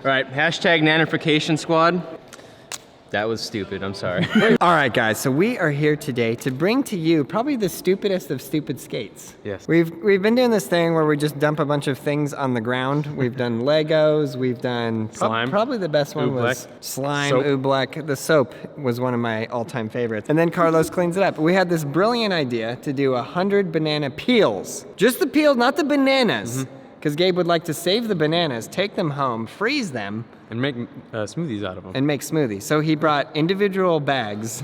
All right, hashtag nanification squad. That was stupid, I'm sorry. All right, guys, so we are here today to bring to you probably the stupidest of stupid skates. Yes. We've been doing this thing where we just dump a bunch of things on the ground. We've done Legos, we've done... Slime. Probably the best one was slime, Soap. oobleck. The soap was one of my all-time favorites. And then Carlos cleans it up. We had this brilliant idea to do 100 banana peels. Just the peels, not the bananas. Because Gabe would like to save the bananas, take them home, freeze them, And make smoothies out of them. and make smoothies. So he brought individual bags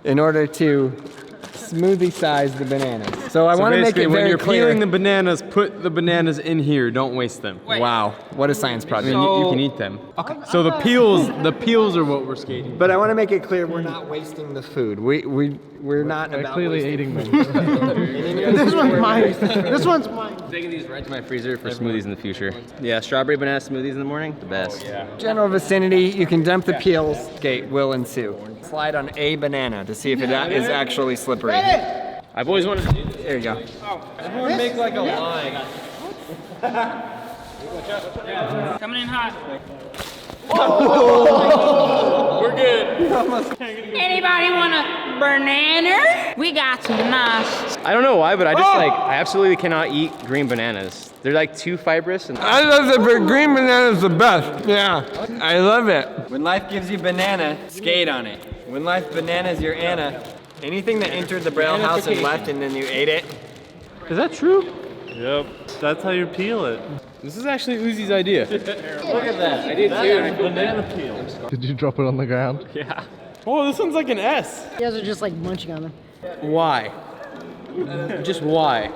in order to smoothie size the bananas. So I want to make it when very you're clear. peeling the bananas, put the bananas in here. Don't waste them. Wow, what a science I project. mean, you can eat them. Okay. So the peels are what we're skating. But I want to make it clear we're not wasting the food. We're not about clearly wasting eating them. This one's mine. This one's mine. I'm taking these right to my freezer for smoothies in the future. Yeah, strawberry banana smoothies in the morning, the best. General vicinity, you can dump the peels. Skate will ensue. Slide on a banana to see if it is actually slippery. I've always wanted to do this. There you go. Everyone make like a line. Coming in hot. We're good. Anybody want a banana? We got some nice. I don't know why, but I absolutely cannot eat green bananas. They're like too fibrous and I love the green banana is the best. Yeah, I love it. When life gives you banana, skate on it. When life bananas your Anna, anything that entered the Braille house and left and then you ate it. Is that true? Yep, that's how you peel it. This is actually Uzi's idea. Look at that. I did too. Banana peel. Did you drop it on the ground? Yeah. Oh, this one's like an S. You guys are just like munching on them. Why? Just why?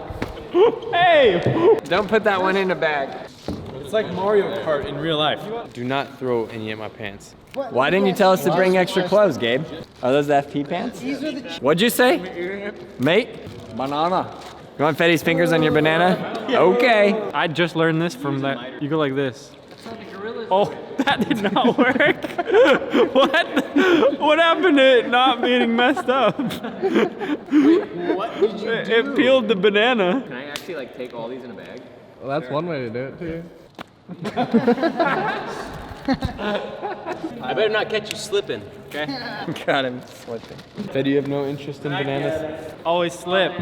Hey! Don't put that one in a bag. It's like Mario Kart in real life. Do not throw any at my pants. Why didn't you tell us to bring extra clothes, Gabe? Are those FP pants? What'd you say? Mate? Banana. You want Fetty's fingers on your banana? Okay. I just learned this from that. You go like this. Oh, that did not work. What happened to it not being messed up? What did you do? It peeled the banana. Can I actually like take all these in a bag? Well, that's one way to do it too. I better not catch you slipping, okay? Got him slipping. Fed, you have no interest in bananas? Always slip.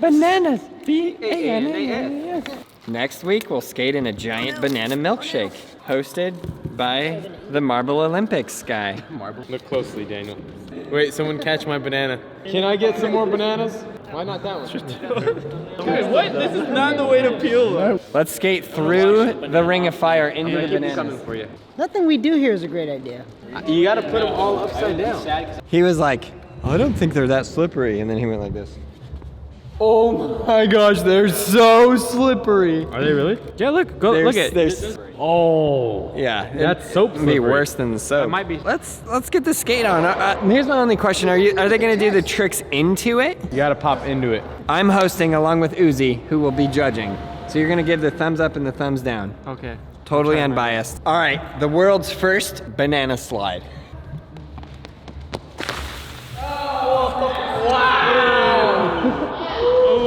Bananas. B-A-N-A-N-A-S. Next week, we'll skate in a giant banana milkshake, hosted by the Marble Olympics guy. Look closely, Daniel. Wait, someone catch my banana. Can I get some more bananas? Why not that one? Wait, what? This is not the way to peel them. Let's skate through the ring of fire into the Coming bananas. for you. Nothing we do here is a great idea. You gotta put them all upside down. He was like, I don't think they're that slippery. And then he went like this. Oh my gosh, they're so slippery. Are they really? Yeah, look. Look at this. Oh. Yeah, That's soap it'd be slippery. worse than the soap. It might be. Let's get the skate on. Here's my only question: Are they going to do the tricks into it? You gotta pop into it. I'm hosting along with Uzi, who will be judging. So you're going to give the thumbs up and the thumbs down. Okay. Totally unbiased. All right, the world's first banana slide.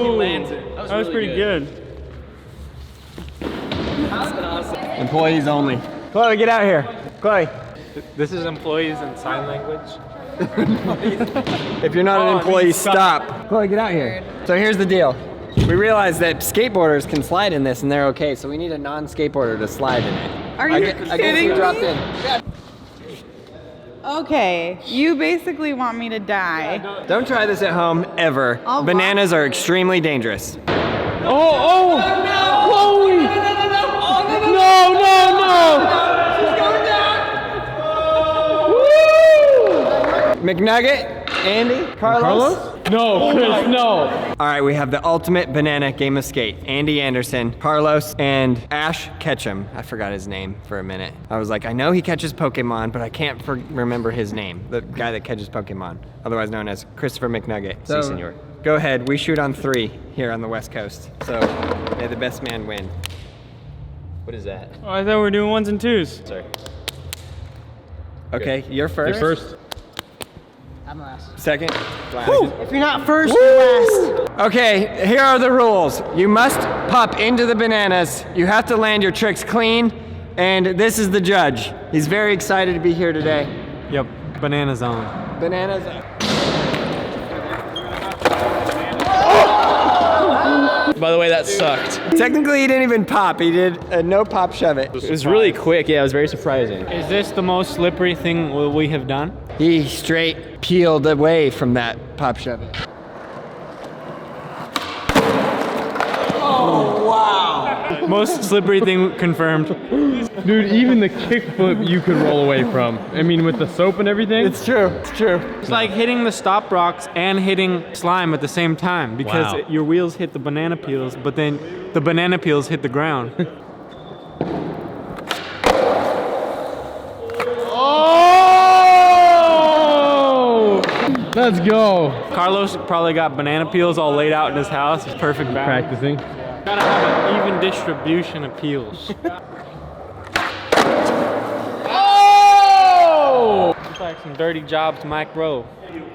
He lands it. That was pretty good. Employees only. Chloe, get out here. Chloe, This is employees in sign language. if you're not an employee, stop. Chloe, get out here. So here's the deal. We realized that skateboarders can slide in this and they're okay, so we need a non-skateboarder to slide in it. Are you I guess kidding you dropped me? in. Okay, you basically want me to die. Don't try this at home, ever. I'll Bananas are extremely dangerous. Oh! Chloe! McNugget, Andy, Carlos? No, Chris, no. All right, we have the ultimate banana game of skate. Andy Anderson, Carlos, and Ash Ketchum. I forgot his name for a minute. I was like, I know he catches Pokemon, but I can't remember his name. The guy that catches Pokemon, otherwise known as Christopher McNugget. Si, senor. Go ahead, we shoot on 3 here on the West Coast. So may the best man win. What is that? Oh, I thought we were doing 1s and 2s. Sorry. Okay, you're first. You're first. I'm last. Second. If you're not first, you're last. Okay, here are the rules. You must pop into the bananas. You have to land your tricks clean. And this is the judge. He's very excited to be here today. Yep, banana zone. Bananas. By the way, that sucked. Technically, he didn't even pop. He did a no pop shove it. It was really quick. Yeah, it was very surprising. Is this the most slippery thing we have done? He straight peeled away from that pop shove it. Most slippery thing confirmed. Dude, even the kickflip you could roll away from. I mean, with the soap and everything. It's true. It's true. It's like hitting the stop rocks and hitting slime at the same time because Wow. your wheels hit the banana peels, but then the banana peels hit the ground. Oh! Let's go. Carlos probably got banana peels all laid out in his house. It's perfect balance. Practicing. Gotta have an even distribution of peels. Oh! Looks like some dirty jobs, Mike Rowe,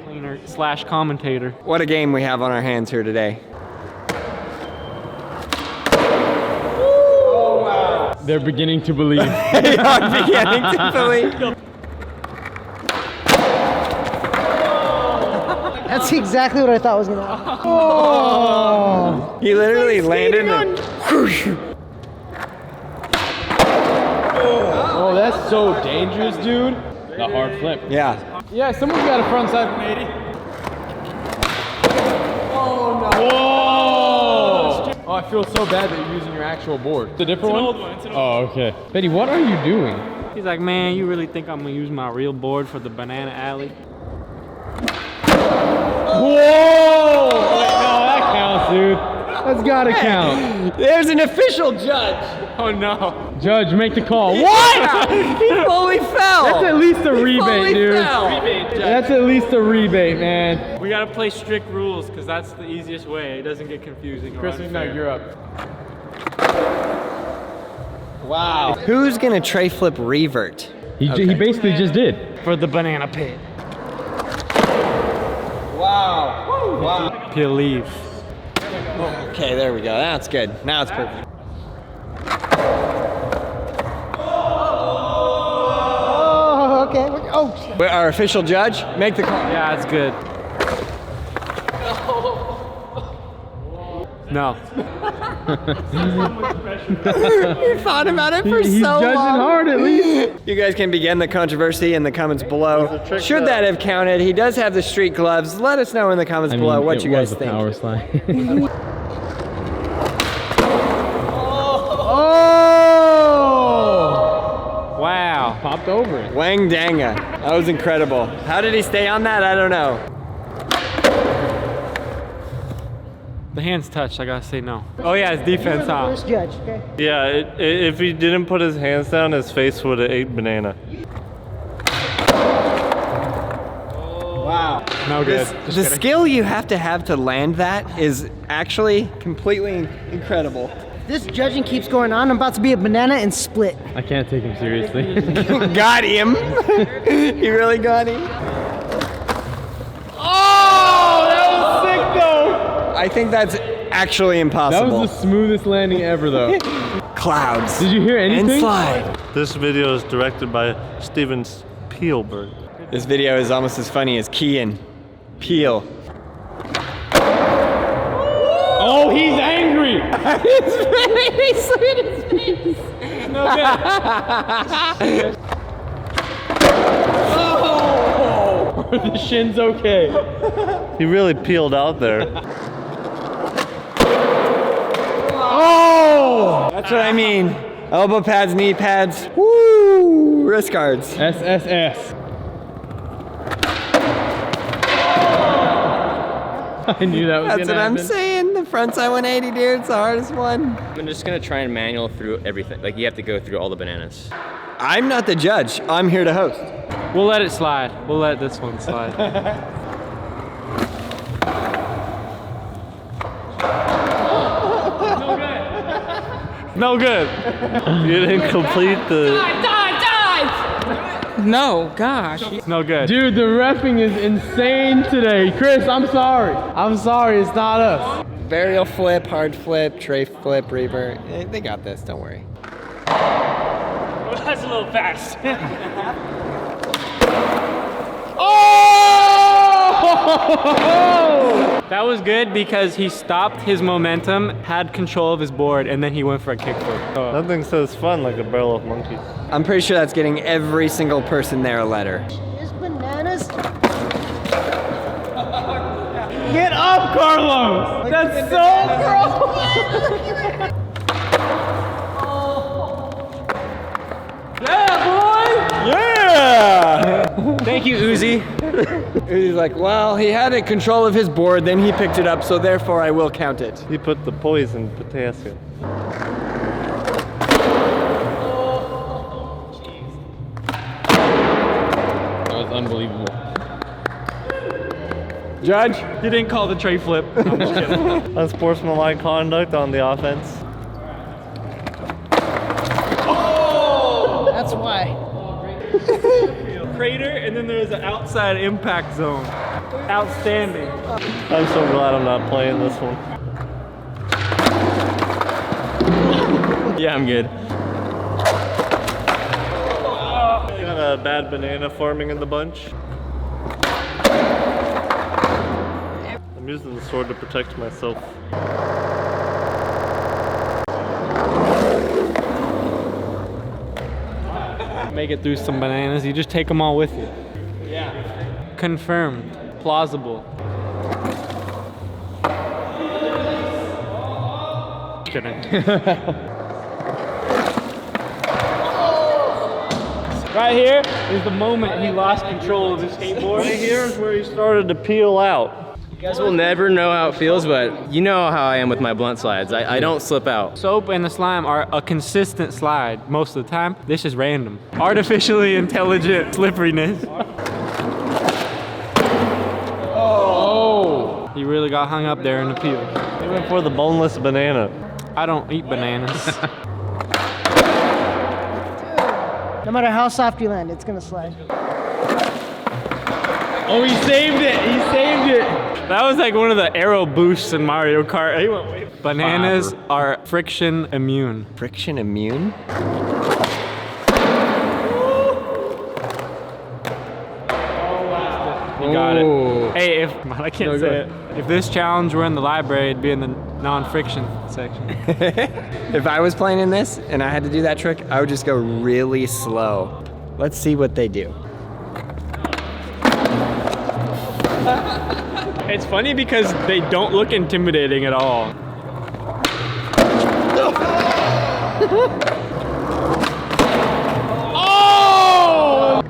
cleaner / commentator. What a game we have on our hands here today. They're beginning to believe. They are beginning to believe. That's exactly what I thought was gonna happen. Oh! He literally landed and Oh, that's so dangerous, dude. The hard flip. yeah. Yeah, someone's got a front side 180. Oh, no. Whoa! Oh, I feel so bad that you're using your actual board. It's a different one? Oh, okay. Betty, what are you doing? He's like, man, you really think I'm gonna use my real board for the banana alley? Whoa! Wait, no, that counts, dude. That's gotta count. There's an official judge. Oh no. Judge, make the call. What? He fully fell. That's at least a He rebate, fully dude. fell. That's at least a rebate, man. We gotta play strict rules because that's the easiest way. It doesn't get confusing. Chris, no, you're up. Wow. Who's gonna tray flip revert? He basically just did. For the banana pit. Wow. Wow. Peel leave. Okay, there we go. That's good. Now it's perfect. Oh, okay. Oh, But our official judge, make the call. Yeah, it's good. No. You thought about it for He's so judging long. hard, at least. You guys can begin the controversy in the comments below. Should that have counted? He does have the street gloves. Let us know in the comments below what you guys think. Power slide. Oh! Wow. Popped over it. Wang Danga. That was incredible. How did he stay on that? I don't know. The hands touched, I gotta say no. Oh yeah, it's defense, huh? first judge. Okay. Yeah, if he didn't put his hands down, his face would have ate banana. Wow. No good. The skill you have to land that is actually completely incredible. This judging keeps going on. I'm about to be a banana and split. I can't take him seriously. Got him. He really got him. Oh, that was sick though. I think that's actually That impossible. was the smoothest landing ever though. Clouds. Did you hear anything? And slide. This video is directed by Steven Spielberg. This video is almost as funny as Key and Peele. Oh, he's angry. Oh, the shin's okay. He really peeled out there. Oh! That's what I mean. Elbow pads, knee pads. Woo! Wrist guards. SSS. I knew that was That's gonna what I'm happen. saying. The frontside 180, dude. It's the hardest one. I'm just gonna try and manual through everything. Like you have to go through all the bananas. I'm not the judge. I'm here to host. We'll let it slide. We'll let this one slide. No good. You didn't complete the. No, gosh. It's no good. Dude, the reffing is insane today. Chris, I'm sorry. I'm sorry, it's not us. Burial flip, hard flip, tray flip, revert. They got this. Don't worry. That's a little fast. Oh! That was good because he stopped his momentum, had control of his board, and then he went for a kickflip. Nothing says fun like a barrel of monkeys. I'm pretty sure that's getting every single person there a letter. There's bananas. Get up, Carlos! That's so gross! Yeah, boy! Yeah! Thank you, Uzi. Uzi's like, well, he had it control of his board, then he picked it up, so therefore I will count it. He put the poison potassium. That was unbelievable. Judge? You didn't call the tray flip. I'm just kidding. Unsportsmanlike conduct on the offense. That's why. Crater, and then there's an outside impact zone. Outstanding. I'm so glad I'm not playing this one. Yeah, I'm good. Got a bad banana forming in the bunch. I'm using the sword to protect myself. Make it through some bananas. You just take them all with you. Yeah. Confirmed. Plausible. Kidding. Right here is the moment he lost control of his skateboard. Right here is where he started to peel out. You guys will never know how it feels, but you know how I am with my blunt slides. I don't slip out. Soap and the slime are a consistent slide most of the time. This is random. Artificially intelligent slipperiness. Oh! He really got hung up there in the peel. He went for the boneless banana. I don't eat bananas. No matter how soft you land, it's gonna slide. Oh, he saved it! He saved it! That was like one of the arrow boosts in Mario Kart. He went way- Bananas are friction immune. Friction immune? You got Oh. it. Hey, if I can't No, say go it. If this challenge were in the library, it'd be in the non-friction section. If I was playing in this and I had to do that trick, I would just go really slow. Let's see what they do. It's funny because they don't look intimidating at all. Oh!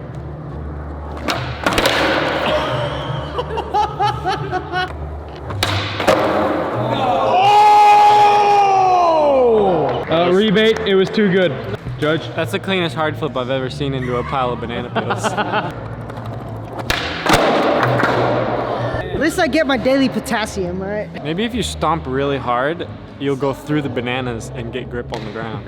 Rebate, it was too good. Judge? That's the cleanest hard flip I've ever seen into a pile of banana peels. At least I get my daily potassium, all right? Maybe if you stomp really hard, you'll go through the bananas and get grip on the ground.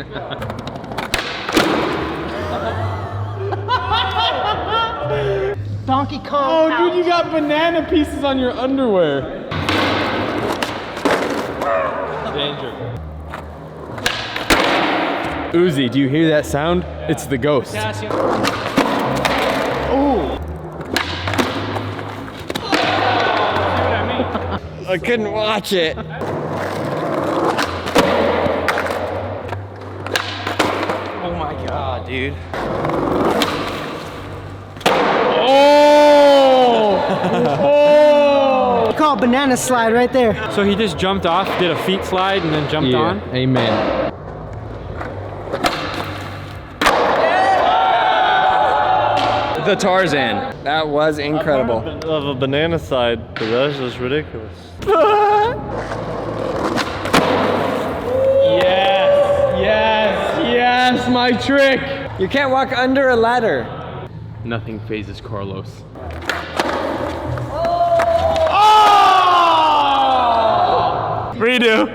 Donkey Kong. Oh, dude, you got banana pieces on your underwear. Danger. Uzi, do you hear that sound? It's the ghost. I couldn't watch it. Oh my god, dude. Oh! We call it banana slide right there. So he just jumped off, did a feet slide, and then jumped on? Amen. The Tarzan. That was incredible. Of a banana side, but that's just ridiculous. Yes, my trick. You can't walk under a ladder. Nothing phases Carlos. Redo.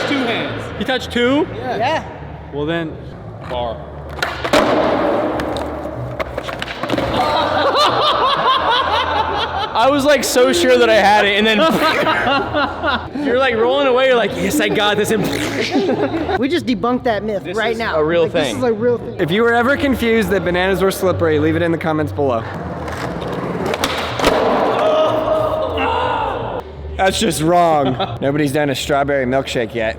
Two hands. He touched two? Yeah. Well then, Bar. I was like so sure that I had it, and then you're like rolling away. You're like, yes, I got this. We just debunked that myth right is now. a real This thing. is a real thing. If you were ever confused that bananas were slippery, leave it in the comments below. That's just wrong. Nobody's done a strawberry milkshake yet.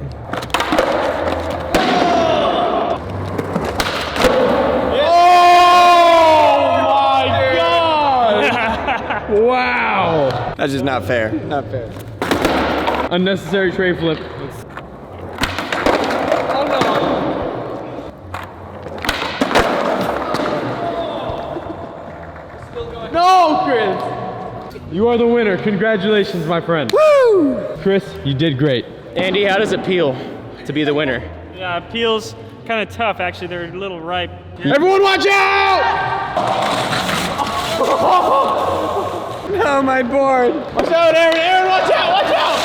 Wow. That's just not fair. Not fair. Unnecessary tray flip. No, Chris! You are the winner. Congratulations, my friend. Woo! Chris, you did great. Andy, how does it feel to be the winner? Yeah, it peels kind of tough, actually. They're a little ripe. Everyone watch out! No, my board. Watch out, Aaron! Aaron, watch out! Watch out!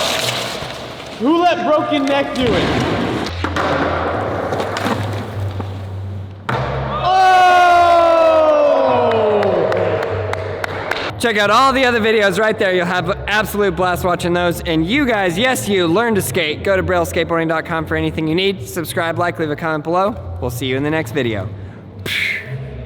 Who let Broken Neck do it? Check out all the other videos right there. You'll have an absolute blast watching those. And you guys, yes, you learn to skate. Go to brailleskateboarding.com for anything you need. Subscribe, like, leave a comment below. We'll see you in the next video.